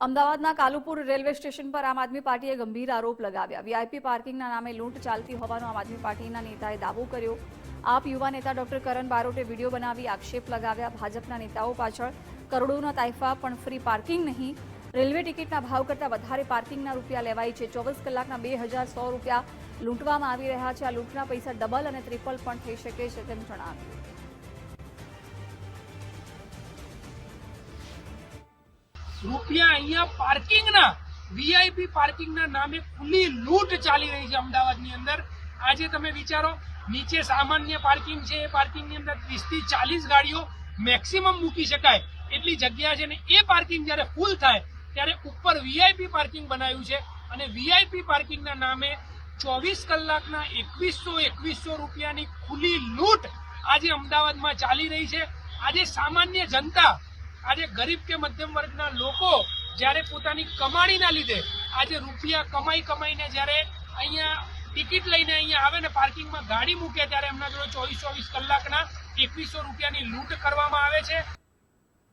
અમદાવાદના Kalupur railway station પર આમ આદમી પાર્ટીએ ગંભીર આરોપ લગાવ્યા। વીઆઈપી પાર્કિંગના નામે લૂંટ ચાલતી હોવાનો આમ આદમી પાર્ટીના નેતાએ દાવો કર્યો। આપ યુવા નેતા ડોક્ટર કરણ બારોટે વિડીયો બનાવી આક્ષેપ લગાવ્યા। ભાજપના નેતાઓ પાછળ કરોડોના તાઇફા પણ ફ્રી પાર્કિંગ નહીં, રેલવે ટિકિટના ભાવ કરતાં વધારે પાર્કિંગના રૂપિયા લેવાય છે। 24 કલાકના 2100 રૂપિયા લૂંટવામાં આવી રહ્યા છે। આ લૂંટના પૈસા ડબલ અને ટ્રિપલ પણ થઈ શકે છે તેમ જણાવ્યું। રૂપિયા અહીંયા પાર્કિંગના વીઆઈપી પાર્કિંગના નામે ખુલ્લી લૂંટ ચાલી રહી છે અમદાવાદની અંદર। આજે તમે વિચારો, નીચે સામાન્ય પાર્કિંગ છે, એ પાર્કિંગની અંદર 30 થી 40 ગાડીઓ મેક્સિમમ મૂકી શકાય એટલી જગ્યા છે, ને એ પાર્કિંગ જ્યારે ફૂલ થાય ત્યારે ઉપર વીઆઈપી પાર્કિંગ બનાવ્યું છે અને વીઆઈપી પાર્કિંગના નામે 24 કલાકના 2100 રૂપિયાની ખુલ્લી લૂંટ આજે અમદાવાદમાં ચાલી રહી છે। આજે સામાન્ય જનતા, આજે ગરીબ કે મધ્યમ વર્ગના લોકો જ્યારે પોતાની કમાણીના લીધે આજે રૂપિયા કમાઈને જ્યારે અહીંયા ટિકિટ લઈને અહીંયા આવે ને પાર્કિંગમાં ગાડી મૂકે ત્યારે એમના જોડે 24 કલાકના 2100 રૂપિયાની લૂંટ કરવામાં આવે છે।